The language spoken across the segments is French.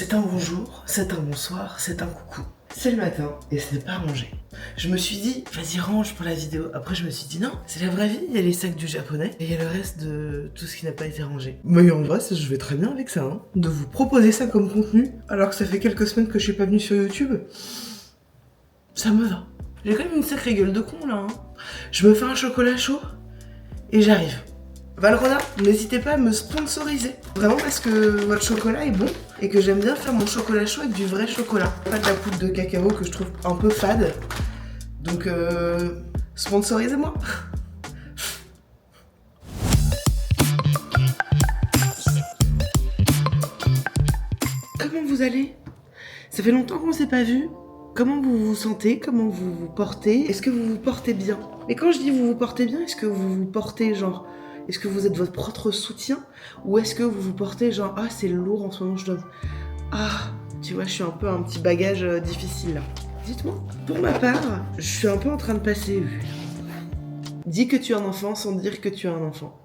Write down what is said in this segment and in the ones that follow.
C'est un bonjour, c'est un bonsoir, c'est un coucou. C'est le matin et ce n'est pas rangé. Je me suis dit, vas-y range pour la vidéo. Après je me suis dit non, c'est la vraie vie, il y a les sacs du japonais et il y a le reste de tout ce qui n'a pas été rangé. Mais en vrai, je vais très bien avec ça, hein. De vous proposer ça comme contenu, alors que ça fait quelques semaines que je suis pas venue sur YouTube, ça me va. J'ai quand même une sacrée gueule de con là, hein. Je me fais un chocolat chaud et j'arrive. Valrhona, n'hésitez pas à me sponsoriser. Vraiment parce que votre chocolat est bon et que j'aime bien faire mon chocolat chaud avec du vrai chocolat. Pas de la poudre de cacao que je trouve un peu fade. Donc sponsorisez-moi. Comment vous allez? Ça fait longtemps qu'on s'est pas vu. Comment vous vous sentez? Comment vous vous portez? Est-ce que vous vous portez bien? Et quand je dis vous vous portez bien, est-ce que vous vous portez genre... Est-ce que vous êtes votre propre soutien? Ou est-ce que vous vous portez genre, ah c'est lourd en ce moment, je dois... Ah, tu vois, je suis un peu un petit bagage difficile là. Dites-moi. Pour ma part, je suis un peu en train de passer... Dis que tu es un enfant sans dire que tu es un enfant.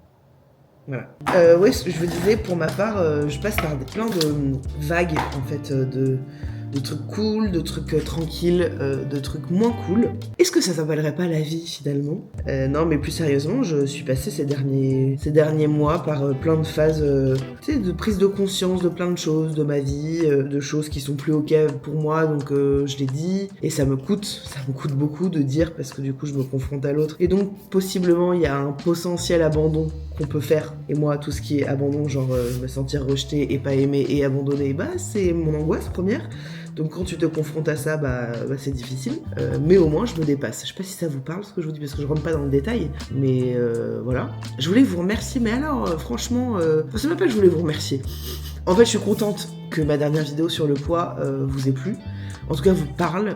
Voilà. Ouais, je vous disais, pour ma part, je passe par plein de vagues en fait, de trucs cool, de trucs tranquilles, de trucs moins cool. Est-ce que ça s'appellerait pas la vie finalement? Non, mais plus sérieusement, je suis passée ces derniers mois par plein de phases, tu sais, de prise de conscience de plein de choses de ma vie, de choses qui sont plus ok pour moi, donc je l'ai dit. Et ça me coûte beaucoup de dire parce que du coup je me confronte à l'autre. Et donc possiblement il y a un potentiel abandon qu'on peut faire. Et moi, tout ce qui est abandon, genre me sentir rejeté et pas aimé et abandonné, bah c'est mon angoisse première. Donc quand tu te confrontes à ça, bah c'est difficile. Mais au moins, je me dépasse. Je sais pas si ça vous parle ce que je vous dis, parce que je rentre pas dans le détail. Mais voilà. Je voulais vous remercier. Mais alors, franchement, c'est même pas que je voulais vous remercier. En fait, je suis contente que ma dernière vidéo sur le poids vous ait plu. En tout cas, vous parle.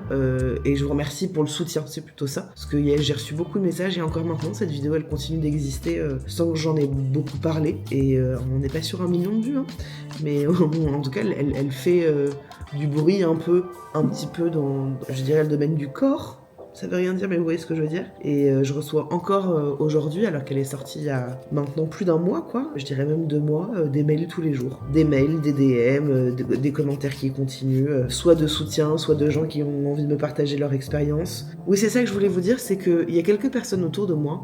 Et je vous remercie pour le soutien. C'est plutôt ça. Parce que j'ai reçu beaucoup de messages. Et encore maintenant, cette vidéo, elle continue d'exister sans que j'en ai beaucoup parlé. Et on n'est pas sur 1 million de vues. Hein. Mais en tout cas, elle fait... du bruit un petit peu dans, je dirais, le domaine du corps. Ça veut rien dire, mais vous voyez ce que je veux dire. Et je reçois encore aujourd'hui, alors qu'elle est sortie il y a maintenant plus d'1 mois, quoi, je dirais même 2 mois, des mails tous les jours. Des mails, des DM, des commentaires qui continuent, soit de soutien, soit de gens qui ont envie de me partager leur expérience. Oui, c'est ça que je voulais vous dire, c'est qu'il y a quelques personnes autour de moi,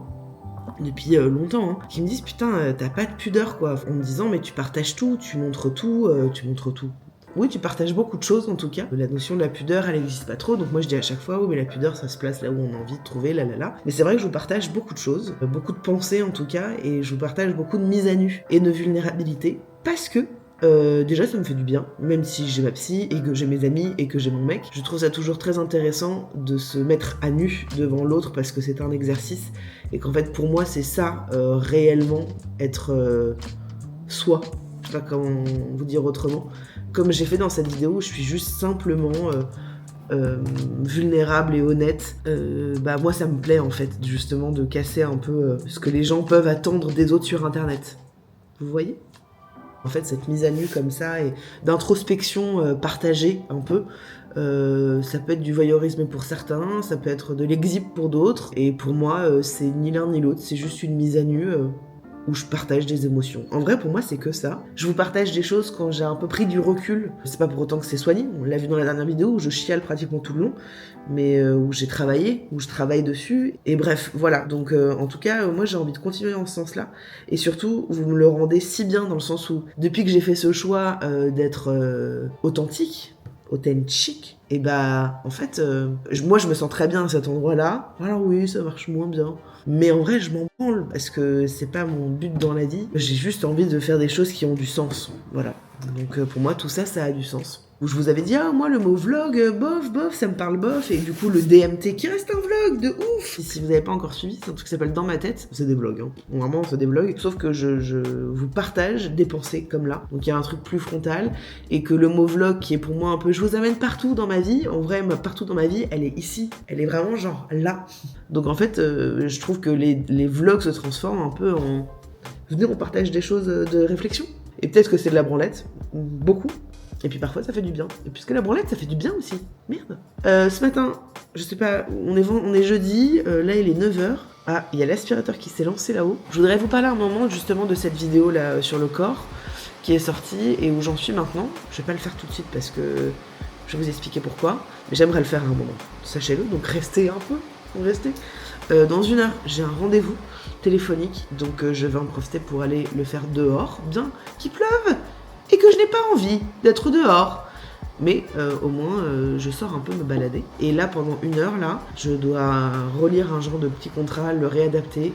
depuis longtemps, hein, qui me disent « Putain, t'as pas de pudeur, quoi », en me disant « Mais tu partages tout, tu montres tout, tu montres tout ». Oui, tu partages beaucoup de choses en tout cas. La notion de la pudeur, elle n'existe pas trop, donc moi je dis à chaque fois, oui, mais la pudeur, ça se place là où on a envie de trouver, là. Mais c'est vrai que je vous partage beaucoup de choses, beaucoup de pensées en tout cas, et je vous partage beaucoup de mise à nu et de vulnérabilité, parce que déjà ça me fait du bien, même si j'ai ma psy et que j'ai mes amis et que j'ai mon mec. Je trouve ça toujours très intéressant de se mettre à nu devant l'autre parce que c'est un exercice, et qu'en fait pour moi c'est ça, réellement, être soi. Je sais pas comment vous dire autrement. Comme j'ai fait dans cette vidéo, je suis juste simplement vulnérable et honnête. Bah moi ça me plaît en fait, justement, de casser un peu ce que les gens peuvent attendre des autres sur internet. Vous voyez ? En fait, cette mise à nu comme ça et d'introspection partagée un peu, ça peut être du voyeurisme pour certains, ça peut être de l'exhibe pour d'autres. Et pour moi, c'est ni l'un ni l'autre, c'est juste une mise à nu où je partage des émotions. En vrai, pour moi, c'est que ça. Je vous partage des choses quand j'ai un peu pris du recul. C'est pas pour autant que c'est soigné. On l'a vu dans la dernière vidéo où je chiale pratiquement tout le long, mais où j'ai travaillé, où je travaille dessus. Et bref, voilà. Donc, en tout cas, moi, j'ai envie de continuer dans ce sens-là. Et surtout, vous me le rendez si bien dans le sens où, depuis que j'ai fait ce choix d'être authentique, et bah en fait moi je me sens très bien à cet endroit-là. Alors oui, ça marche moins bien, mais en vrai je m'en branle parce que c'est pas mon but dans la vie. J'ai juste envie de faire des choses qui ont du sens, voilà. Donc pour moi tout ça, ça a du sens. Où je vous avais dit, ah moi le mot vlog, bof, ça me parle bof, et du coup le DMT qui reste un vlog de ouf. Si vous n'avez pas encore suivi, c'est un truc qui s'appelle Dans ma tête, c'est des vlogs, hein. Vraiment c'est des vlogs, sauf que je vous partage des pensées comme là, donc il y a un truc plus frontal, et que le mot vlog qui est pour moi un peu, je vous amène partout dans ma vie, en vrai partout dans ma vie, elle est ici, elle est vraiment genre là. Donc en fait, je trouve que les vlogs se transforment un peu en... Venez, on partage des choses de réflexion, et peut-être que c'est de la branlette, beaucoup. Et puis parfois ça fait du bien. Et puisque la branlette ça fait du bien aussi. Merde. Ce matin, je sais pas, on est jeudi, là il est 9h. Ah, il y a l'aspirateur qui s'est lancé là-haut. Je voudrais vous parler un moment justement de cette vidéo là sur le corps. qui est sorti et où j'en suis maintenant. Je vais pas le faire tout de suite parce que je vais vous expliquer pourquoi, mais j'aimerais le faire à un moment. Sachez-le, donc restez un peu, restez. Dans 1 heure, j'ai un rendez-vous téléphonique, donc je vais en profiter pour aller le faire dehors, bien qu'il pleuve et que je n'ai pas envie d'être dehors. Mais au moins, je sors un peu me balader. Et là, pendant 1 heure, là, je dois relire un genre de petit contrat, le réadapter,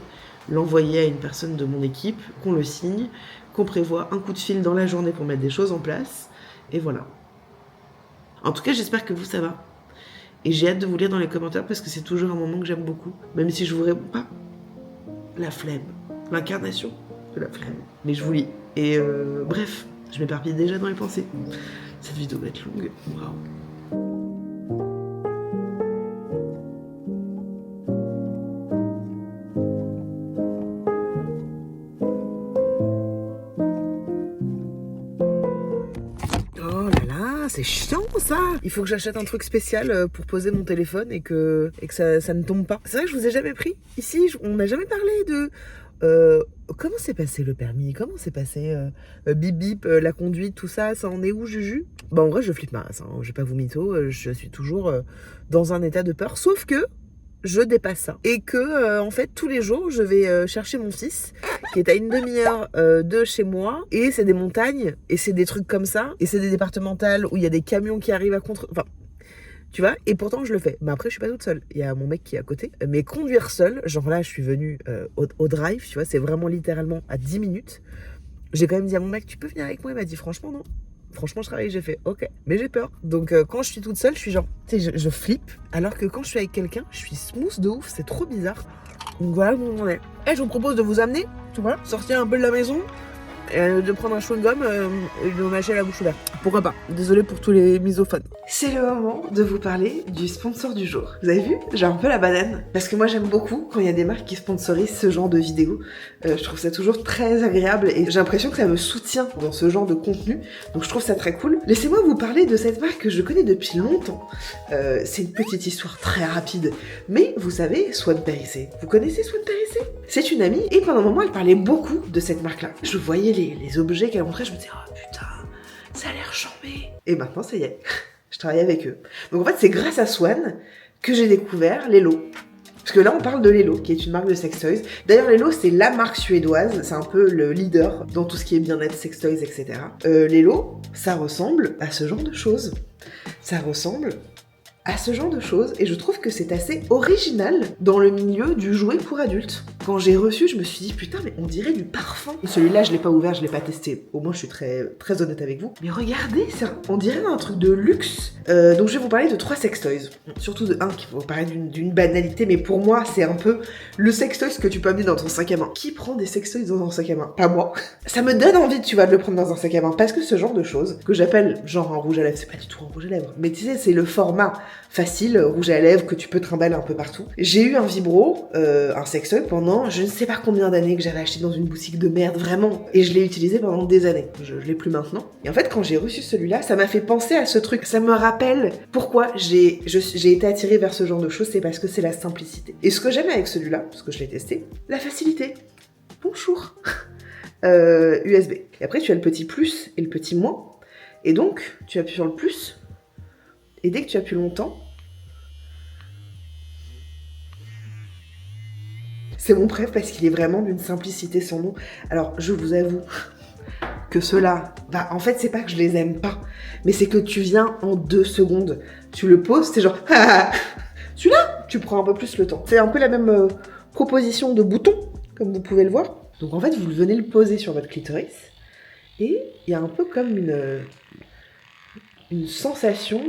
l'envoyer à une personne de mon équipe, qu'on le signe, qu'on prévoit un coup de fil dans la journée pour mettre des choses en place. Et voilà. En tout cas, j'espère que vous, ça va. Et j'ai hâte de vous lire dans les commentaires parce que c'est toujours un moment que j'aime beaucoup. Même si je vous réponds pas. La flemme. L'incarnation de la flemme. Mais je vous lis. Et bref, je m'éparpille déjà dans les pensées. Cette vidéo va être longue. Waouh. Oh là là, c'est chiant ça. Il faut que j'achète un truc spécial pour poser mon téléphone et que ça ne tombe pas. C'est vrai que je vous ai jamais pris. Ici, on n'a jamais parlé de... comment s'est passé le permis? Comment s'est passé bip bip, la conduite, tout ça? Ça en est où, Juju? Bah en vrai, je flippe ma race, hein. Je vais pas vous mytho, je suis toujours dans un état de peur. Sauf que je dépasse ça. Et que, en fait, tous les jours, je vais chercher mon fils, qui est à 1/2 heure de chez moi. Et c'est des montagnes, et c'est des trucs comme ça. Et c'est des départementales où il y a des camions qui arrivent à contre... Enfin, tu vois, et pourtant je le fais. Mais après, je suis pas toute seule. Il y a mon mec qui est à côté. Mais conduire seule, genre là, je suis venue au drive, tu vois, c'est vraiment littéralement à 10 minutes. J'ai quand même dit à mon mec, tu peux venir avec moi? Il m'a dit, franchement, non. Franchement, je travaille, j'ai fait, ok. Mais j'ai peur. Donc, quand je suis toute seule, je suis genre, tu sais, je flippe. Alors que quand je suis avec quelqu'un, je suis smooth de ouf, c'est trop bizarre. Donc voilà où on est. Et je vous propose de vous amener, tu vois, sortir un peu de la maison. De prendre un chewing-gum et de mâcher la bouche ouverte. Pourquoi pas? Désolée pour tous les misophones. C'est le moment de vous parler du sponsor du jour. Vous avez vu? J'ai un peu la banane. Parce que moi j'aime beaucoup quand il y a des marques qui sponsorisent ce genre de vidéos. Je trouve ça toujours très agréable et j'ai l'impression que ça me soutient dans ce genre de contenu. Donc je trouve ça très cool. Laissez-moi vous parler de cette marque que je connais depuis longtemps. C'est une petite histoire très rapide. Mais vous savez, Swan Périssé. Vous connaissez Swan Périssé? C'est une amie et pendant un moment elle parlait beaucoup de cette marque-là. Je voyais les objets qu'elle montrait, je me disais, oh putain, ça a l'air chambé. Et maintenant, ça y est, je travaille avec eux. Donc en fait, c'est grâce à Swan que j'ai découvert Lelo. Parce que là, on parle de Lelo, qui est une marque de sextoys. D'ailleurs, Lelo, c'est la marque suédoise, c'est un peu le leader dans tout ce qui est bien-être, sextoys, etc. Lelo, ça ressemble à ce genre de choses. Ça ressemble à ce genre de choses et je trouve que c'est assez original dans le milieu du jouet pour adultes. Quand j'ai reçu, je me suis dit putain mais on dirait du parfum. Celui-là je l'ai pas ouvert, je l'ai pas testé. Au moins je suis très honnête avec vous. Mais regardez, on dirait un truc de luxe. Donc je vais vous parler de 3 sextoys. Surtout de un qui va vous paraître d'une banalité, mais pour moi c'est un peu le sextoy que tu peux amener dans ton sac à main. Qui prend des sextoys dans un sac à main? Pas moi. Ça me donne envie, tu vois, de le prendre dans un sac à main parce que ce genre de choses que j'appelle genre un rouge à lèvres, c'est pas du tout un rouge à lèvres, mais tu sais c'est le format facile, rouge à lèvres que tu peux trimballer un peu partout. J'ai eu un vibro, un sextoy pendant je ne sais pas combien d'années que j'avais acheté dans une boutique de merde, vraiment. Et je l'ai utilisé pendant des années. Je l'ai plus maintenant. Et en fait, quand j'ai reçu celui-là, ça m'a fait penser à ce truc. Ça me rappelle pourquoi j'ai été attirée vers ce genre de choses, c'est parce que c'est la simplicité. Et ce que j'aime avec celui-là, parce que je l'ai testé, la facilité. Bonjour. USB. Et après, tu as le petit plus et le petit moins. Et donc, tu appuies sur le plus. Et dès que tu appuies longtemps, c'est mon préf parce qu'il est vraiment d'une simplicité sans nom. Alors, je vous avoue que ceux-là, bah, en fait, c'est pas que je les aime pas, mais c'est que tu viens en 2 secondes. Tu le poses, c'est genre, celui-là, tu prends un peu plus le temps. C'est un peu la même proposition de bouton, comme vous pouvez le voir. Donc, en fait, vous venez le poser sur votre clitoris et il y a un peu comme une sensation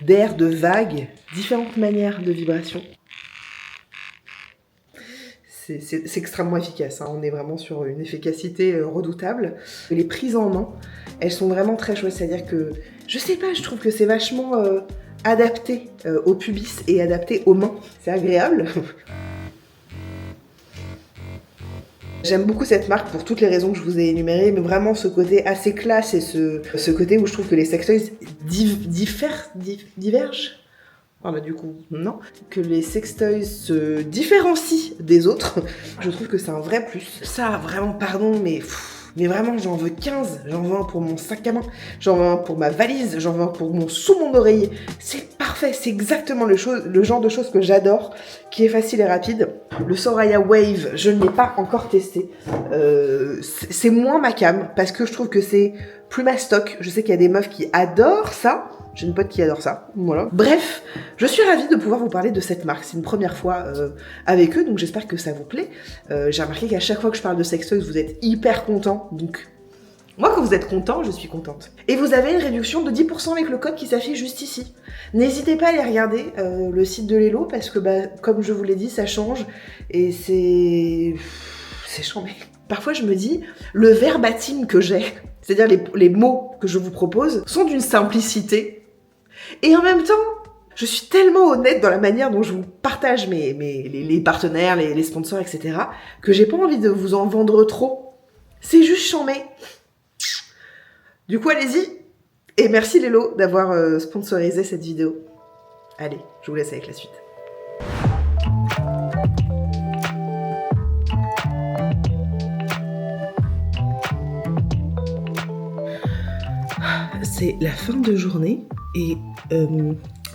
d'air, de vague, différentes manières de vibration. C'est extrêmement efficace, hein. On est vraiment sur une efficacité redoutable. Les prises en main, elles sont vraiment très chouettes, c'est-à-dire que, je sais pas, je trouve que c'est vachement adapté au pubis et adapté aux mains. C'est agréable. J'aime beaucoup cette marque pour toutes les raisons que je vous ai énumérées, mais vraiment ce côté assez classe et ce côté où je trouve que les sextoys divergent. Voilà, du coup, non. Que les sextoys se différencient des autres, je trouve que c'est un vrai plus. Ça, vraiment, pardon, mais Mais vraiment, j'en veux 15. J'en veux un pour mon sac à main. J'en veux un pour ma valise. J'en veux un pour sous mon oreiller. C'est parfait. C'est exactement le genre de choses que j'adore, qui est facile et rapide. Le Soraya Wave, je ne l'ai pas encore testé. C'est moins ma came, parce que je trouve que c'est plus ma stock. Je sais qu'il y a des meufs qui adorent ça. J'ai une pote qui adore ça. Voilà. Bref, je suis ravie de pouvoir vous parler de cette marque. C'est une première fois avec eux, donc j'espère que ça vous plaît. J'ai remarqué qu'à chaque fois que je parle de sextoys, vous êtes hyper contents. Donc, moi, quand vous êtes contents, je suis contente. Et vous avez une réduction de 10% avec le code qui s'affiche juste ici. N'hésitez pas à aller regarder le site de Lelo, parce que, comme je vous l'ai dit, ça change. Et c'est chambé. Parfois, je me dis, le verbatim que j'ai, c'est-à-dire les mots que je vous propose, sont d'une simplicité. Et en même temps, je suis tellement honnête dans la manière dont je vous partage les partenaires, les sponsors, etc., que j'ai pas envie de vous en vendre trop. C'est juste chambé. Du coup, allez-y. Et merci Lelo d'avoir sponsorisé cette vidéo. Allez, je vous laisse avec la suite. C'est la fin de journée et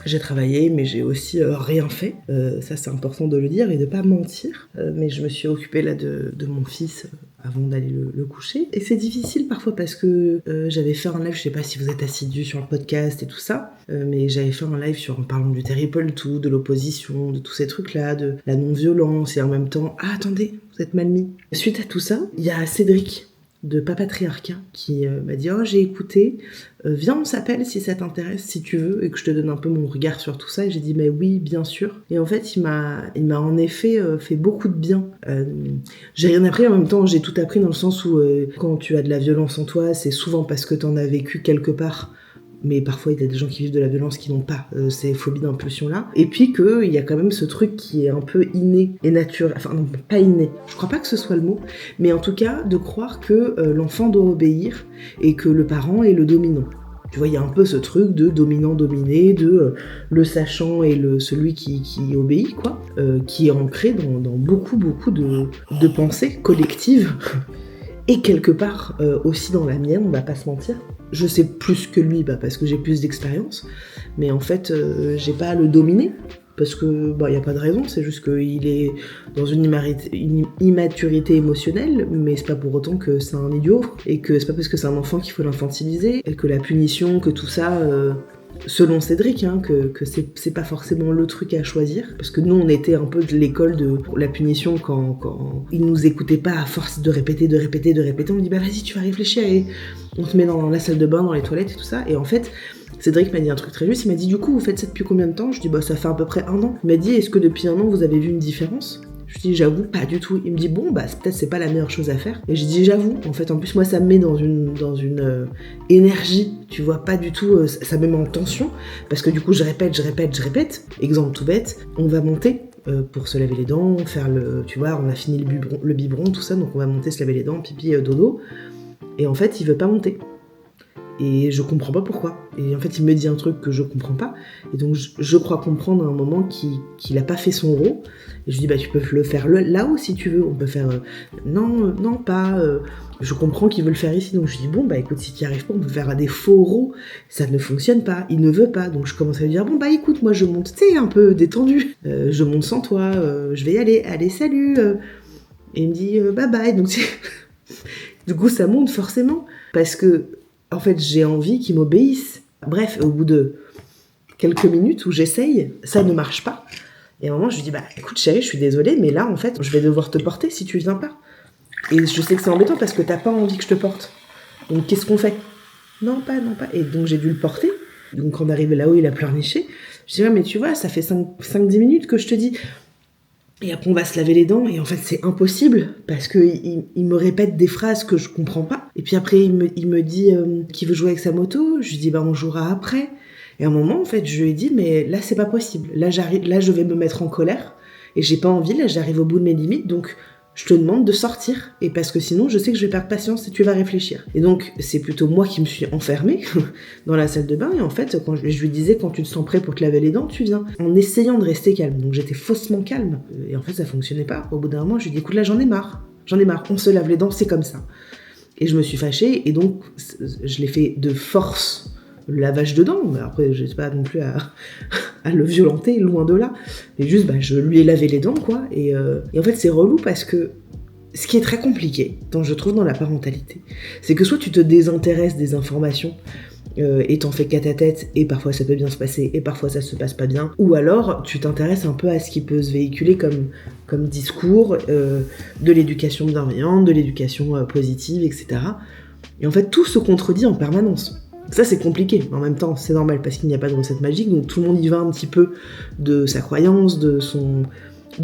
j'ai travaillé, mais j'ai aussi rien fait. Ça, c'est important de le dire et de pas mentir. Mais je me suis occupée là de mon fils avant d'aller le coucher. Et c'est difficile parfois parce que j'avais fait un live, je sais pas si vous êtes assidus sur le podcast et tout ça, mais j'avais fait un live en parlant du Terrible 2, de l'opposition, de tous ces trucs-là, de la non-violence et en même temps, ah attendez, vous êtes mal mis. Suite à tout ça, il y a Cédric de Papatriarcat qui m'a dit « Oh, j'ai écouté, viens on s'appelle si ça t'intéresse, si tu veux, et que je te donne un peu mon regard sur tout ça. » Et j'ai dit « Mais oui, bien sûr. » Et en fait, il m'a en effet fait beaucoup de bien. J'ai rien appris, en même temps, j'ai tout appris dans le sens où quand tu as de la violence en toi, c'est souvent parce que t'en as vécu quelque part. Mais parfois, il y a des gens qui vivent de la violence qui n'ont pas ces phobies d'impulsion-là. Et puis qu'il y a quand même ce truc qui est un peu inné et naturel. Enfin, non, pas inné. Je crois pas que ce soit le mot. Mais en tout cas, de croire que l'enfant doit obéir et que le parent est le dominant. Tu vois, il y a un peu ce truc de dominant-dominé, de le sachant et celui qui obéit, quoi. Qui est ancré dans beaucoup de pensées collectives. Et quelque part aussi dans la mienne, on va pas se mentir. Je sais plus que lui, parce que j'ai plus d'expérience, mais en fait, j'ai pas à le dominer, parce que y a pas de raison, c'est juste qu'il est dans une immaturité émotionnelle, mais c'est pas pour autant que c'est un idiot, et que c'est pas parce que c'est un enfant qu'il faut l'infantiliser, et que la punition, que tout ça... selon Cédric, que c'est pas forcément le truc à choisir, parce que nous on était un peu de l'école de la punition quand il nous écoutait pas à force de répéter, on dit vas-y tu vas réfléchir et on te met dans la salle de bain, dans les toilettes et tout ça, et en fait Cédric m'a dit un truc très juste, il m'a dit du coup vous faites ça depuis combien de temps? Je dis ça fait à peu près 1 an. Il m'a dit est-ce que depuis 1 an vous avez vu une différence? Je dis j'avoue pas du tout. Il me dit peut-être c'est pas la meilleure chose à faire. Et j'ai dit j'avoue. En fait en plus moi ça me met dans une énergie, tu vois, pas du tout, ça me met en tension parce que du coup je répète. Exemple tout bête, on va monter pour se laver les dents, faire tu vois, on a fini le biberon, tout ça, donc on va monter se laver les dents, pipi, dodo. Et en fait il veut pas monter. Et je comprends pas pourquoi. Et en fait, il me dit un truc que je comprends pas. Et donc, je crois comprendre à un moment qu'il a pas fait son rôle. Et je lui dis, tu peux le faire là-haut si tu veux. On peut faire, non, pas. Je comprends qu'il veut le faire ici. Donc, je dis, écoute, si tu n'y arrives pas, on peut faire des faux rôles. Ça ne fonctionne pas. Il ne veut pas. Donc, je commence à lui dire, écoute, moi, je monte, tu sais, un peu détendu. Je monte sans toi. Je vais y aller. Allez, salut. Et il me dit, bye bye. Donc, du coup, ça monte forcément. Parce que, en fait, j'ai envie qu'il m'obéisse. Bref, au bout de quelques minutes où j'essaye, ça ne marche pas. Et à un moment, je lui dis, écoute chérie, je suis désolée, mais là, en fait, je vais devoir te porter si tu viens pas. Et je sais que c'est embêtant parce que t'as pas envie que je te porte. Donc, qu'est-ce qu'on fait? Non, pas. Et donc, j'ai dû le porter. Donc, quand on est arrivé là-haut, il a pleurniché. Je dis, ouais, mais tu vois, ça fait 5-10 minutes que je te dis... Et après, on va se laver les dents, et en fait, c'est impossible, parce qu'il me répète des phrases que je comprends pas. Et puis après, il me dit qu'il veut jouer avec sa moto. Je lui dis, on jouera après. Et à un moment, en fait, je lui ai dit, mais là, c'est pas possible. Là, je vais me mettre en colère, et j'ai pas envie, là, j'arrive au bout de mes limites, donc je te demande de sortir. Et parce que sinon, je sais que je vais perdre patience et tu vas réfléchir. Et donc, c'est plutôt moi qui me suis enfermée dans la salle de bain. Et en fait, quand je lui disais, quand tu te sens prêt pour te laver les dents, tu viens. En essayant de rester calme. Donc, j'étais faussement calme. Et en fait, ça fonctionnait pas. Au bout d'un moment, je lui ai dit, écoute, là, j'en ai marre. On se lave les dents, c'est comme ça. Et je me suis fâchée, et donc je l'ai fait de force, le lavage de dents. Mais après, je sais pas non plus à le violenter, loin de là. Mais juste, je lui ai lavé les dents, quoi. Et en fait, c'est relou parce que ce qui est très compliqué, je trouve, dans la parentalité, c'est que soit tu te désintéresses des informations, et t'en fais qu'à ta tête, et parfois ça peut bien se passer, et parfois ça se passe pas bien, ou alors tu t'intéresses un peu à ce qui peut se véhiculer comme discours, de l'éducation bienveillante, de l'éducation positive, etc. Et en fait, tout se contredit en permanence. Ça, c'est compliqué, mais en même temps, c'est normal, parce qu'il n'y a pas de recette magique, donc tout le monde y va un petit peu de sa croyance, de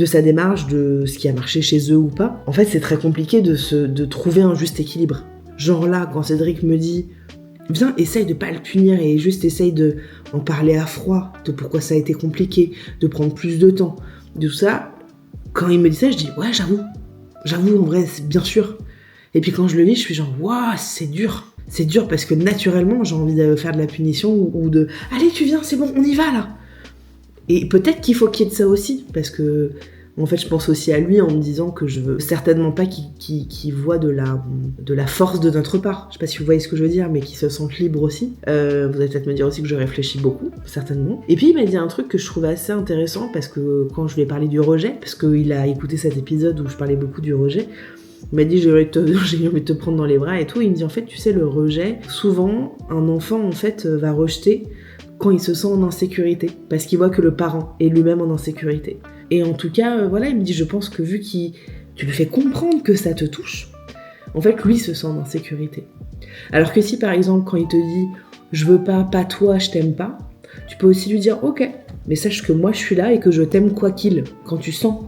sa démarche, de ce qui a marché chez eux ou pas. En fait, c'est très compliqué de trouver un juste équilibre. Genre là, quand Cédric me dit « Viens, essaye de pas le punir et juste essaye de en parler à froid, de pourquoi ça a été compliqué, de prendre plus de temps, de tout ça », quand il me dit ça, je dis « Ouais, j'avoue, en vrai, c'est bien sûr ». Et puis quand je le lis, je suis genre « Waouh, c'est dur ». C'est dur parce que naturellement, j'ai envie de faire de la punition ou de « Allez, tu viens, c'est bon, on y va là ». Et peut-être qu'il faut qu'il y ait de ça aussi, parce que en fait, je pense aussi à lui en me disant que je veux certainement pas qu'il voit de la force de notre part. Je sais pas si vous voyez ce que je veux dire, mais qu'il se sente libre aussi. Vous allez peut-être me dire aussi que je réfléchis beaucoup, certainement. Et puis il m'a dit un truc que je trouvais assez intéressant, parce que quand je lui ai parlé du rejet, parce qu'il a écouté cet épisode où je parlais beaucoup du rejet, il m'a dit j'ai envie de te prendre dans les bras et tout. Il me dit en fait, tu sais, le rejet, souvent un enfant en fait va rejeter quand il se sent en insécurité, parce qu'il voit que le parent est lui-même en insécurité. Et en tout cas, voilà, il me dit, je pense que vu tu lui fais comprendre que ça te touche, en fait, lui se sent en insécurité. Alors que si, par exemple, quand il te dit, je veux pas toi, je t'aime pas, tu peux aussi lui dire, ok, mais sache que moi, je suis là et que je t'aime quoi qu'il. Quand tu sens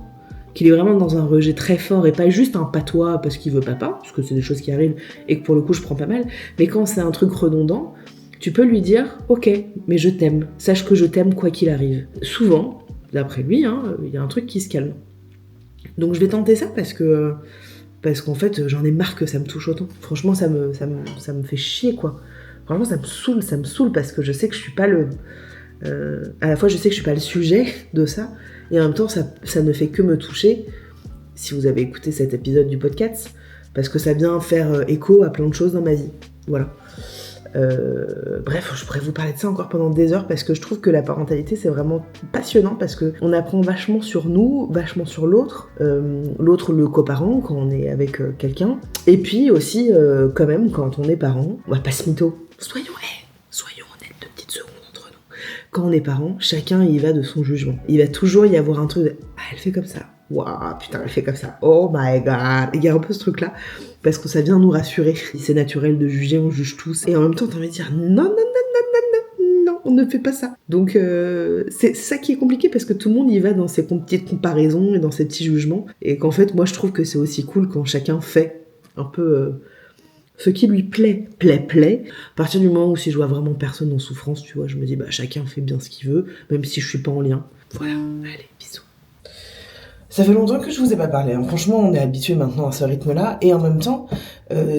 qu'il est vraiment dans un rejet très fort et pas juste un patois parce qu'il veut papa, parce que c'est des choses qui arrivent et que pour le coup, je prends pas mal, mais quand c'est un truc redondant, tu peux lui dire « Ok, mais je t'aime. Sache que je t'aime quoi qu'il arrive. » Souvent, d'après lui, il y a un truc qui se calme. Donc je vais tenter ça parce qu'en fait, j'en ai marre que ça me touche autant. Franchement, ça me fait chier, quoi. Franchement, ça me saoule parce que je sais que je suis pas à la fois, je sais que je suis pas le sujet de ça, et en même temps, ça ne fait que me toucher, si vous avez écouté cet épisode du podcast, parce que ça vient faire écho à plein de choses dans ma vie. Voilà. Bref, je pourrais vous parler de ça encore pendant des heures parce que je trouve que la parentalité c'est vraiment passionnant parce qu'on apprend vachement sur nous, vachement sur l'autre, le coparent quand on est avec quelqu'un, et puis aussi quand même quand on est parent, on va pas se mytho, soyons honnêtes 2 petites secondes entre nous. Quand on est parent, chacun y va de son jugement. Il va toujours y avoir un truc de « Ah, elle fait comme ça, waouh, putain, elle fait comme ça, oh my god », il y a un peu ce truc là. Parce que ça vient nous rassurer. C'est naturel de juger, on juge tous. Et en même temps, t'as envie de dire non, on ne fait pas ça. Donc c'est ça qui est compliqué parce que tout le monde y va dans ses petites comparaisons et dans ses petits jugements. Et qu'en fait, moi je trouve que c'est aussi cool quand chacun fait un peu ce qui lui plaît. À partir du moment où si je vois vraiment personne en souffrance, tu vois, je me dis chacun fait bien ce qu'il veut, même si je suis pas en lien. Voilà, allez, bisous. Ça fait longtemps que je vous ai pas parlé, hein. Franchement, on est habitué maintenant à ce rythme-là, et en même temps,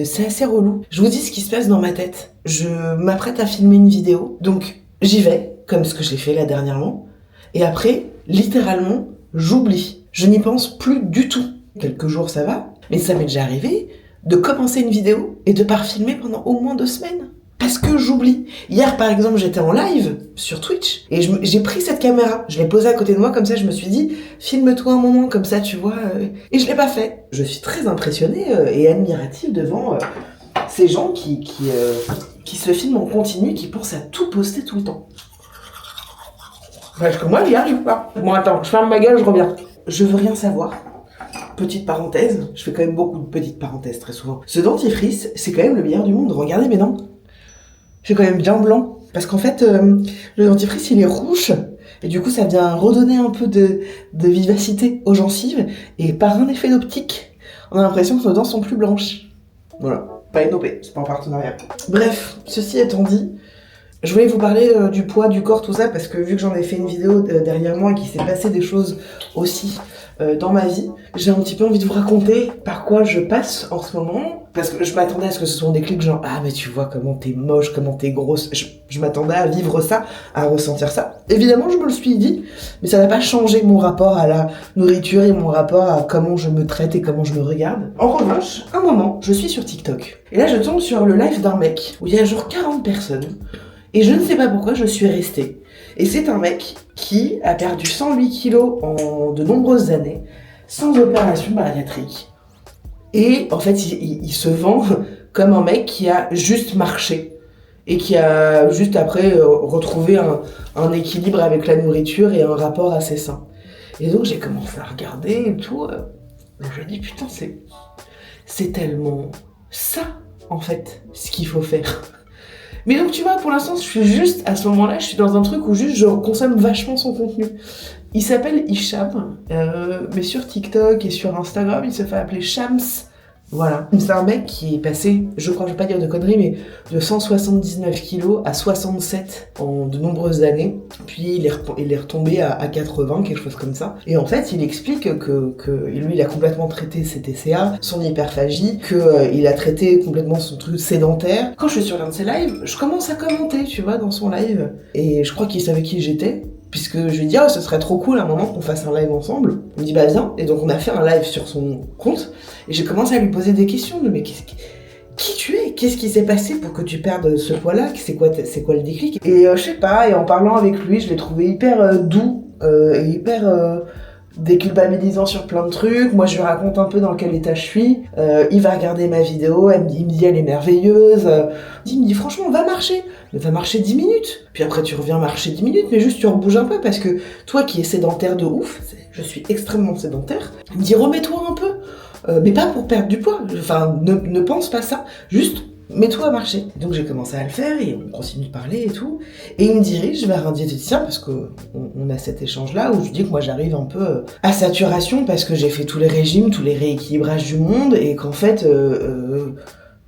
c'est assez relou. Je vous dis ce qui se passe dans ma tête. Je m'apprête à filmer une vidéo, donc j'y vais, comme ce que j'ai fait là dernièrement, et après, littéralement, j'oublie. Je n'y pense plus du tout. Quelques jours, ça va, mais ça m'est déjà arrivé de commencer une vidéo et de pas filmer pendant au moins 2 semaines. Parce que j'oublie. Hier, par exemple, j'étais en live sur Twitch et j'ai pris cette caméra. Je l'ai posée à côté de moi, comme ça, je me suis dit, filme-toi un moment, comme ça, tu vois. Et je l'ai pas fait. Je suis très impressionnée et admirative devant ces gens qui se filment en continu, qui pensent à tout poster tout le temps. Parce que moi, j'y arrive pas. Bon, attends, je ferme ma gueule, je reviens. Je veux rien savoir. Petite parenthèse, je fais quand même beaucoup de petites parenthèses très souvent. Ce dentifrice, c'est quand même le meilleur du monde. Regardez mes dents. C'est quand même bien blanc. Parce qu'en fait, le dentifrice, il est rouge. Et du coup, ça vient redonner un peu de vivacité aux gencives. Et par un effet d'optique, on a l'impression que nos dents sont plus blanches. Voilà. Pas une OP, c'est pas en partenariat. Bref, ceci étant dit, Je voulais vous parler du poids, du corps, tout ça, parce que vu que j'en ai fait une vidéo derrière moi et qu'il s'est passé des choses aussi dans ma vie, j'ai un petit peu envie de vous raconter par quoi je passe en ce moment. Parce que je m'attendais à ce que ce soit des clics genre « Ah mais tu vois comment t'es moche, comment t'es grosse ». Je m'attendais à vivre ça, à ressentir ça. Évidemment, je me le suis dit, mais ça n'a pas changé mon rapport à la nourriture et mon rapport à comment je me traite et comment je me regarde. En revanche, un moment, je suis sur TikTok. Et là, je tombe sur le live d'un mec où il y a genre 40 personnes. Et je ne sais pas pourquoi je suis restée. Et c'est un mec qui a perdu 108 kilos en de nombreuses années, sans opération bariatrique. Et en fait, il se vend comme un mec qui a juste marché. Et qui a juste après retrouvé un équilibre avec la nourriture et un rapport assez sain. Et donc j'ai commencé à regarder et tout. Je me dis putain, c'est tellement ça, en fait, ce qu'il faut faire. Mais donc tu vois, pour l'instant, je suis juste, à ce moment-là, je suis dans un truc où juste je consomme vachement son contenu. Il s'appelle Hicham, mais sur TikTok et sur Instagram, il se fait appeler Shams. Voilà. C'est un mec qui est passé, je crois, je vais pas dire de conneries, mais de 179 kilos à 67 en de nombreuses années. Puis il est retombé à 80, quelque chose comme ça. Et en fait, il explique que lui, il a complètement traité ses TCA, son hyperphagie, il a traité complètement son truc sédentaire. Quand je suis sur l'un de ses lives, je commence à commenter, tu vois, dans son live. Et je crois qu'il savait qui j'étais. Puisque je lui ai dit, oh, ce serait trop cool à un moment qu'on fasse un live ensemble. Il me dit, bah viens. Et donc on a fait un live sur son compte. Et j'ai commencé à lui poser des questions. Mais qui tu es? Qu'est-ce qui s'est passé pour que tu perdes ce poids-là? C'est quoi le déclic? Et je sais pas, et en parlant avec lui, je l'ai trouvé hyper doux et hyper déculpabilisant sur plein de trucs. Moi, je lui raconte un peu dans quel état je suis. Il va regarder ma vidéo, il me dit elle est merveilleuse. Il me dit franchement, va marcher. Mais va marcher 10 minutes. Puis après, tu reviens marcher 10 minutes, mais juste tu rebouges un peu parce que toi qui es sédentaire de ouf, je suis extrêmement sédentaire, il me dit remets-toi un peu. Mais pas pour perdre du poids. Enfin, ne pense pas ça. Juste mets-toi à marcher. Donc j'ai commencé à le faire et on continue de parler et tout. Et il me dirige vers un diététicien parce qu'on a cet échange-là où je dis que moi j'arrive un peu à saturation parce que j'ai fait tous les régimes, tous les rééquilibrages du monde et qu'en fait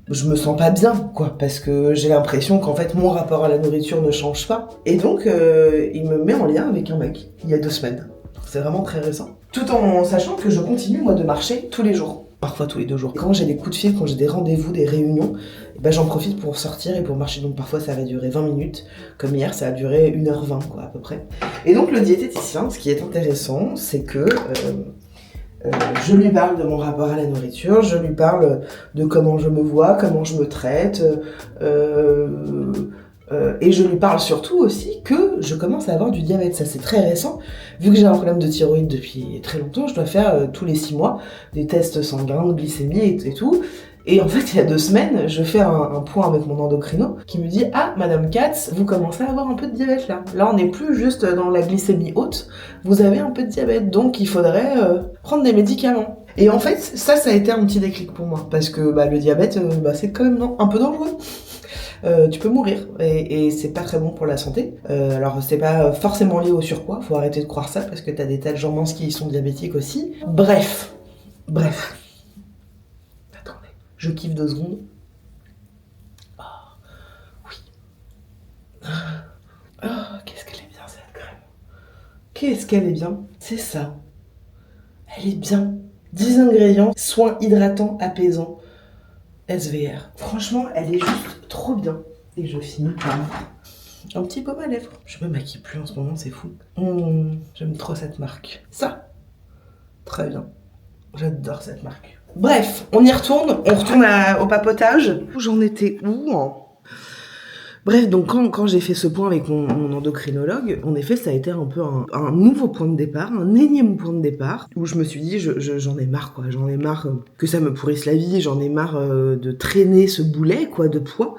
je me sens pas bien, quoi, parce que j'ai l'impression qu'en fait mon rapport à la nourriture ne change pas. Et donc il me met en lien avec un mec il y a 2 semaines. C'est vraiment très récent. Tout en sachant que je continue moi de marcher tous les jours. Parfois tous les 2 jours. Quand j'ai des coups de fil, quand j'ai des rendez-vous, des réunions, ben j'en profite pour sortir et pour marcher. Donc parfois ça va durer 20 minutes, comme hier ça a duré 1h20 quoi à peu près. Et donc le diététicien, ce qui est intéressant, c'est que je lui parle de mon rapport à la nourriture, je lui parle de comment je me vois, comment je me traite, et je lui parle surtout aussi que je commence à avoir du diabète. Ça c'est très récent. Vu que j'ai un problème de thyroïde depuis très longtemps, je dois faire tous les 6 mois des tests sanguins, de glycémie et tout. Et en fait, il y a 2 semaines, je fais un point avec mon endocrino qui me dit « Ah, Madame Katz, vous commencez à avoir un peu de diabète là. Là, on n'est plus juste dans la glycémie haute, vous avez un peu de diabète, donc il faudrait prendre des médicaments. » Et en fait, ça a été un petit déclic pour moi, parce que le diabète, c'est quand même un peu dangereux. Tu peux mourir et c'est pas très bon pour la santé. Alors c'est pas forcément lié au surpoids, faut arrêter de croire ça parce que t'as des tas de gens minces qui sont diabétiques aussi. Bref. Attendez, je kiffe 2 secondes. Oh, oui. Oh, qu'est-ce qu'elle est bien cette crème. Qu'est-ce qu'elle est bien. C'est ça. Elle est bien. 10 ingrédients, soins hydratants, apaisants. SVR. Franchement, elle est juste trop bien. Et je finis par un petit baume à lèvres. Je me maquille plus en ce moment, c'est fou. J'aime trop cette marque. Ça, très bien. J'adore cette marque. Bref, on y retourne. On retourne au papotage. J'en étais où Bref, donc quand j'ai fait ce point avec mon endocrinologue, en effet, ça a été un peu un nouveau point de départ, un énième point de départ, où je me suis dit, j'en ai marre, quoi. J'en ai marre que ça me pourrisse la vie, j'en ai marre de traîner ce boulet, quoi, de poids.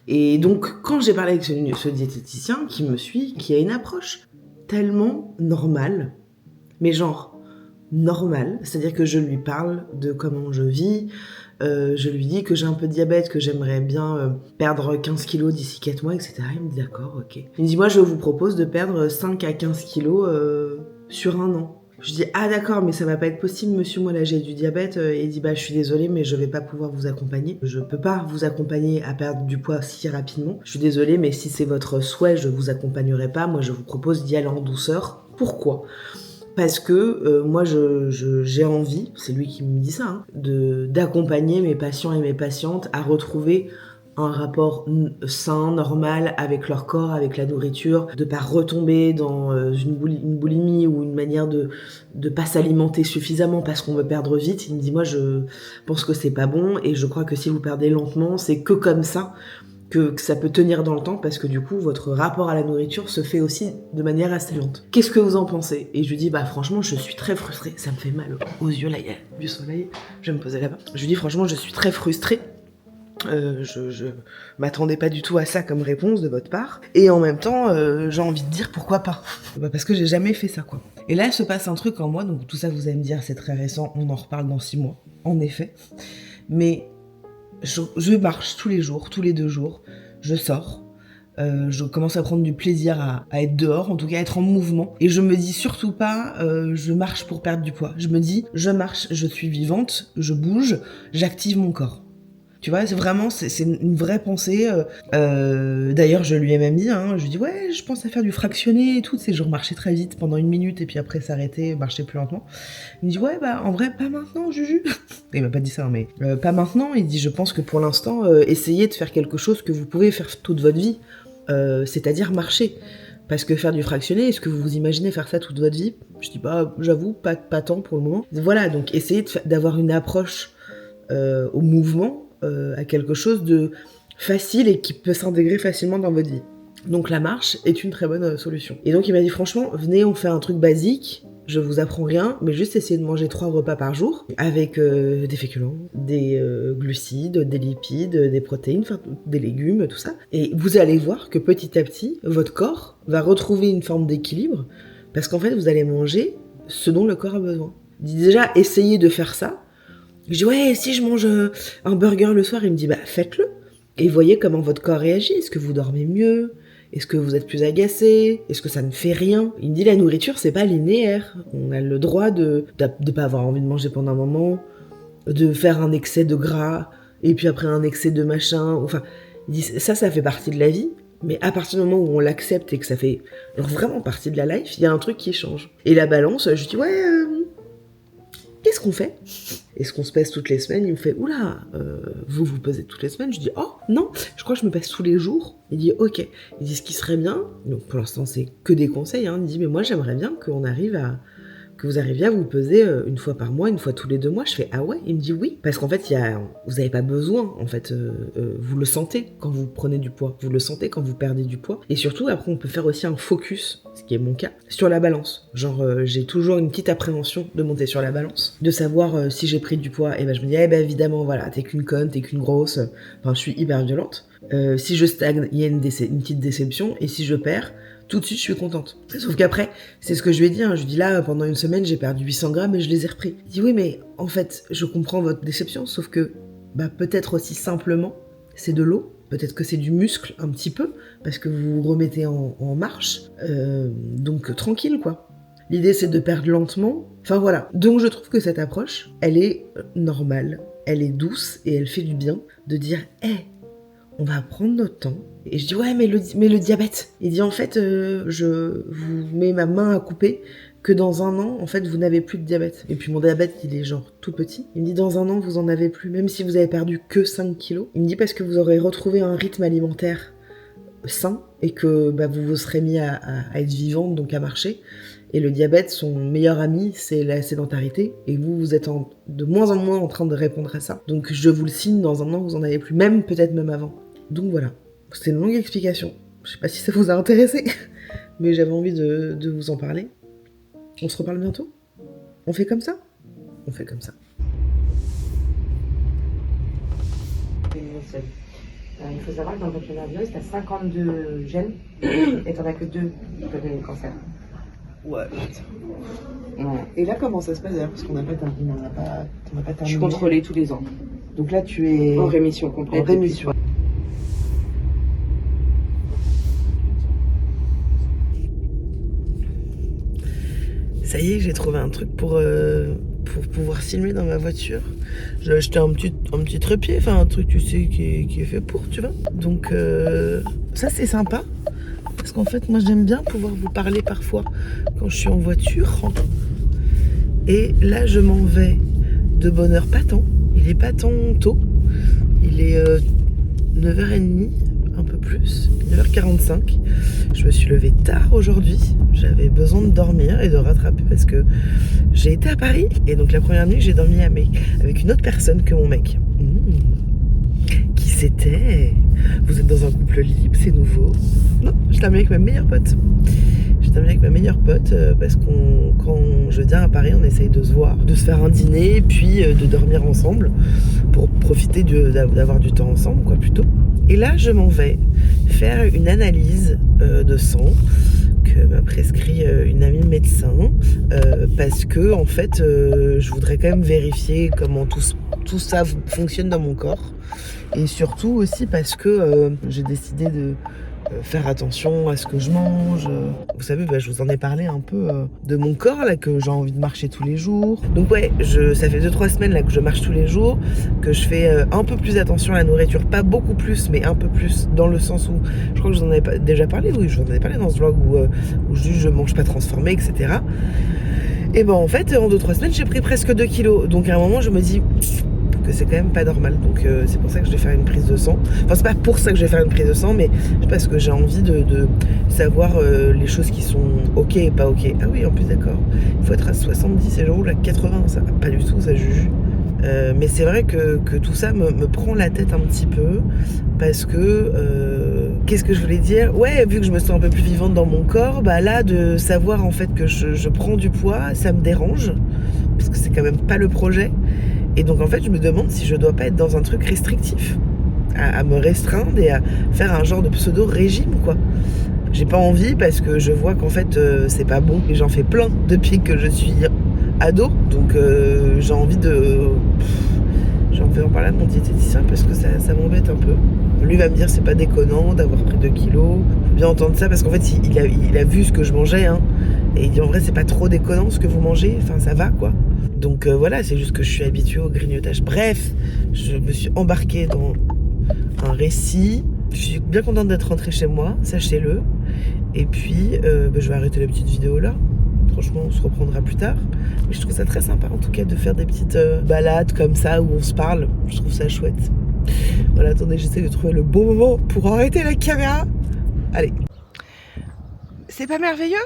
Et donc, quand j'ai parlé avec ce diététicien qui me suit, qui a une approche tellement normale, mais genre normale, c'est-à-dire que je lui parle de comment je vis, je lui dis que j'ai un peu de diabète, que j'aimerais bien perdre 15 kilos d'ici 4 mois, etc. Il me dit d'accord, ok. Il me dit moi je vous propose de perdre 5 à 15 kilos sur un an. Je dis ah d'accord, mais ça va pas être possible monsieur, moi là j'ai du diabète. Et il dit bah je suis désolée mais je vais pas pouvoir vous accompagner. Je peux pas vous accompagner à perdre du poids si rapidement. Je suis désolée mais si c'est votre souhait, je vous accompagnerai pas. Moi je vous propose d'y aller en douceur. Pourquoi ? Parce que moi j'ai envie, c'est lui qui me dit ça, hein, d'accompagner mes patients et mes patientes à retrouver un rapport sain, normal avec leur corps, avec la nourriture, de pas retomber dans une boulimie ou une manière de pas s'alimenter suffisamment parce qu'on veut perdre vite. Il me dit moi je pense que c'est pas bon et je crois que si vous perdez lentement, c'est que comme ça que ça peut tenir dans le temps parce que du coup votre rapport à la nourriture se fait aussi de manière assez lente. Qu'est-ce que vous en pensez ? Et je lui dis bah franchement je suis très frustrée, ça me fait mal aux yeux là, il y a du soleil, je vais me poser là-bas. Je lui dis franchement je suis très frustrée. Je m'attendais pas du tout à ça comme réponse de votre part. Et en même temps, j'ai envie de dire pourquoi pas. Bah parce que j'ai jamais fait ça, quoi. Et là, il se passe un truc en moi, donc tout ça, vous allez me dire, c'est très récent, on en reparle dans 6 mois, en effet. Mais je marche tous les jours, tous les 2 jours, je sors. Je commence à prendre du plaisir à être dehors, en tout cas à être en mouvement. Et je me dis surtout pas, je marche pour perdre du poids. Je me dis, je marche, je suis vivante, je bouge, j'active mon corps. Tu vois, c'est une vraie pensée. D'ailleurs, je lui ai même dit, je lui dis ouais, je pense à faire du fractionné et tout. C'est genre marcher très vite pendant 1 minute et puis après s'arrêter, marcher plus lentement. Il me dit ouais, bah en vrai, pas maintenant, Juju. Il m'a pas dit ça, mais pas maintenant. Il dit je pense que pour l'instant, essayez de faire quelque chose que vous pouvez faire toute votre vie, c'est-à-dire marcher. Parce que faire du fractionné, est-ce que vous vous imaginez faire ça toute votre vie ? Je dis bah j'avoue, pas tant pour le moment. Voilà, donc essayez d'avoir une approche au mouvement. À quelque chose de facile et qui peut s'intégrer facilement dans votre vie. Donc la marche est une très bonne solution. Et donc il m'a dit franchement, venez on fait un truc basique, je vous apprends rien, mais juste essayez de manger 3 repas par jour, avec des féculents, des glucides, des lipides, des protéines, enfin des légumes, tout ça. Et vous allez voir que petit à petit, votre corps va retrouver une forme d'équilibre, parce qu'en fait vous allez manger ce dont le corps a besoin. Il dit déjà, essayez de faire ça. Je dis ouais, si je mange un burger le soir, il me dit bah faites-le. Et voyez comment votre corps réagit. Est-ce que vous dormez mieux ? Est-ce que vous êtes plus agacé ? Est-ce que ça ne fait rien ? Il me dit la nourriture c'est pas linéaire. On a le droit de pas avoir envie de manger pendant un moment, de faire un excès de gras et puis après un excès de machin. Enfin, il dit ça fait partie de la vie. Mais à partir du moment où on l'accepte et que ça fait vraiment partie de la life, il y a un truc qui change. Et la balance, je dis ouais. Qu'est-ce qu'on fait ? Est-ce qu'on se pèse toutes les semaines ? Il me fait oula, vous pesez toutes les semaines ? Je dis oh non, je crois que je me pèse tous les jours. Il dit ok. Il dit ce qui serait bien, donc pour l'instant c'est que des conseils, il dit mais moi j'aimerais bien que vous arriviez à vous peser 1 fois par mois, 1 fois tous les 2 mois. Je fais ah ouais ? Il me dit oui, parce qu'en fait vous n'avez pas besoin, en fait, vous le sentez quand vous prenez du poids, vous le sentez quand vous perdez du poids, et surtout après on peut faire aussi un focus, ce qui est mon cas, sur la balance. Genre j'ai toujours une petite appréhension de monter sur la balance, de savoir si j'ai pris du poids, et ben je me dis évidemment voilà, t'es qu'une conne, t'es qu'une grosse, enfin je suis hyper violente. Si je stagne, il y a une petite déception, et si je perds, tout de suite, je suis contente. Sauf qu'après, c'est ce que je lui ai dit. Je lui dis là, pendant 1 semaine, j'ai perdu 800 grammes et je les ai repris. Il dit oui, mais en fait, je comprends votre déception, sauf que peut-être aussi simplement, c'est de l'eau. Peut-être que c'est du muscle un petit peu, parce que vous vous remettez en marche. Donc tranquille, quoi. L'idée, c'est de perdre lentement. Enfin voilà. Donc je trouve que cette approche, elle est normale, elle est douce et elle fait du bien de dire on va prendre notre temps. Et je dis ouais mais le diabète. Il dit en fait je vous mets ma main à couper que dans 1 an en fait vous n'avez plus de diabète. Et puis mon diabète il est genre tout petit. Il me dit dans 1 an vous en avez plus, même si vous avez perdu que 5 kilos. Il me dit parce que vous aurez retrouvé un rythme alimentaire sain et que vous vous serez mis à être vivante, donc à marcher. Et le diabète, son meilleur ami, c'est la sédentarité. Et vous êtes de moins en moins en train de répondre à ça. Donc je vous le signe, dans 1 an, vous en avez plus. Peut-être même avant. Donc voilà. C'était une longue explication. Je sais pas si ça vous a intéressé. Mais j'avais envie de vous en parler. On se reparle bientôt ? On fait comme ça ? On fait comme ça. Il faut savoir que dans le papillomavirus, tu as 52 gènes et tu n'en as que 2 qui peuvent donner le cancer. Ouais. Et là, comment ça se passe d'ailleurs ? Parce qu'on n'a pas terminé. Je suis contrôlée tous les ans. Donc là, tu es en rémission complète. En rémission. Ça y est, j'ai trouvé un truc pour pouvoir filmer dans ma voiture. J'ai acheté un petit trépied, enfin un truc, tu sais, qui est fait pour, tu vois. Donc ça c'est sympa. Parce qu'en fait, moi j'aime bien pouvoir vous parler parfois quand je suis en voiture. Et là, je m'en vais de bonne heure, pas tant. Il est pas tant tôt. Il est 9h30, un peu plus, 9h45. Je me suis levée tard aujourd'hui. J'avais besoin de dormir et de rattraper parce que j'ai été à Paris. Et donc la première nuit, j'ai dormi avec une autre personne que mon mec. Qui c'était? Vous êtes dans un couple libre, c'est nouveau? Non, je dormi avec ma meilleure pote. J'ai dormi avec ma meilleure pote parce quand je viens à Paris, on essaye de se voir, de se faire un dîner, puis de dormir ensemble pour profiter d'avoir du temps ensemble, quoi, plutôt. Et là, je m'en vais faire une analyse de sang que m'a prescrit une amie médecin parce que, en fait, je voudrais quand même vérifier comment tout ça fonctionne dans mon corps. Et surtout aussi parce que j'ai décidé de faire attention à ce que je mange. Vous savez, je vous en ai parlé un peu de mon corps, là, que j'ai envie de marcher tous les jours. Donc ouais, ça fait 2-3 semaines là, que je marche tous les jours, que je fais un peu plus attention à la nourriture. Pas beaucoup plus, mais un peu plus, dans le sens où, je crois que je vous en avais déjà parlé, oui, je vous en avais parlé dans ce vlog où je mange pas transformé, etc. Et en fait, en 2-3 semaines, j'ai pris presque 2 kilos. Donc à un moment, je me dis que c'est quand même pas normal, donc c'est pour ça que je vais faire une prise de sang. Enfin, c'est pas pour ça que je vais faire une prise de sang, mais parce que j'ai envie de savoir les choses qui sont ok et pas ok. Ah oui, en plus, d'accord, il faut être à 70 et je roule à 80, ça va pas du tout, ça juge. Mais c'est vrai que tout ça me prend la tête un petit peu parce que qu'est-ce que je voulais dire? Ouais, vu que je me sens un peu plus vivante dans mon corps, là de savoir en fait que je prends du poids, ça me dérange parce que c'est quand même pas le projet. Et donc en fait je me demande si je dois pas être dans un truc restrictif, à me restreindre et à faire un genre de pseudo régime, quoi. J'ai pas envie parce que je vois qu'en fait c'est pas bon et j'en fais plein depuis que je suis ado. Donc j'ai envie d'en parler à mon diététicien parce que ça m'embête un peu. Lui va me dire c'est pas déconnant d'avoir pris 2 kilos. Faut bien entendre ça parce qu'en fait il a vu ce que je mangeais, hein, et il dit en vrai c'est pas trop déconnant ce que vous mangez, enfin ça va, quoi. Donc voilà, c'est juste que je suis habituée au grignotage. Bref, je me suis embarquée dans un récit. Je suis bien contente d'être rentrée chez moi, sachez-le. Et puis, je vais arrêter la petite vidéo là. Franchement, on se reprendra plus tard. Mais je trouve ça très sympa, en tout cas, de faire des petites balades comme ça, où on se parle. Je trouve ça chouette. Voilà, attendez, j'essaie de trouver le bon moment pour arrêter la caméra. Allez. C'est pas merveilleux?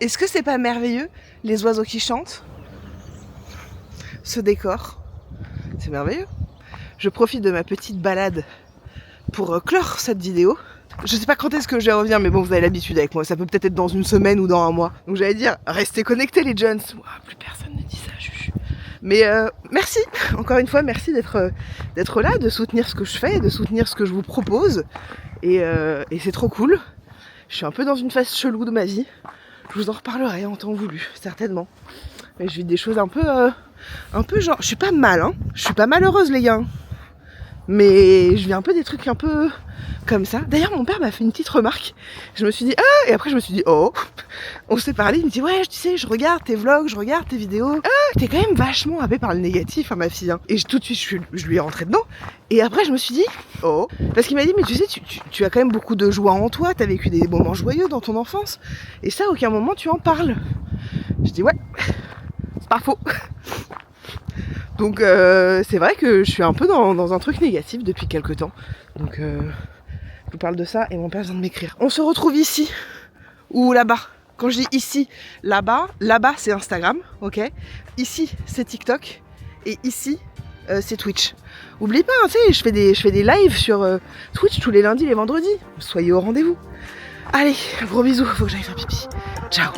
Est-ce que c'est pas merveilleux, les oiseaux qui chantent? Ce décor, c'est merveilleux. Je profite de ma petite balade pour clore cette vidéo. Je sais pas quand est-ce que je vais revenir, mais bon, vous avez l'habitude avec moi, ça peut peut-être être dans une semaine ou dans un mois. Donc j'allais dire, restez connectés les Jones. Ouah, plus personne ne dit ça, Juju. Mais merci, encore une fois, merci d'être là, de soutenir ce que je fais, de soutenir ce que je vous propose. Et c'est trop cool. Je suis un peu dans une phase chelou de ma vie. Je vous en reparlerai en temps voulu, certainement. Mais je vis des choses un peu genre, je suis pas mal, hein. Je suis pas malheureuse, les gars. Mais je vis un peu des trucs un peu comme ça. D'ailleurs, mon père m'a fait une petite remarque. Je me suis dit, ah, et après je me suis dit, oh. On s'est parlé, il me dit, ouais, tu sais, je regarde tes vlogs, je regarde tes vidéos. Ah, t'es quand même vachement happée par le négatif, hein, ma fille, hein. Et tout de suite, je lui ai rentré dedans. Et après, je me suis dit, oh. Parce qu'il m'a dit, mais tu sais, tu as quand même beaucoup de joie en toi, t'as vécu des moments joyeux dans ton enfance. Et ça, à aucun moment, tu en parles. Je dis, ouais, c'est pas faux. Donc c'est vrai que je suis un peu dans un truc négatif depuis quelques temps. Donc je vous parle de ça et mon père vient de m'écrire. On se retrouve ici ou là-bas. Quand je dis ici, là-bas c'est Instagram, ok. Ici c'est TikTok et ici c'est Twitch. Oubliez pas, hein, tu sais, je fais des lives sur Twitch tous les lundis et les vendredis. Soyez au rendez-vous. Allez, gros bisous, faut que j'aille faire pipi. Ciao.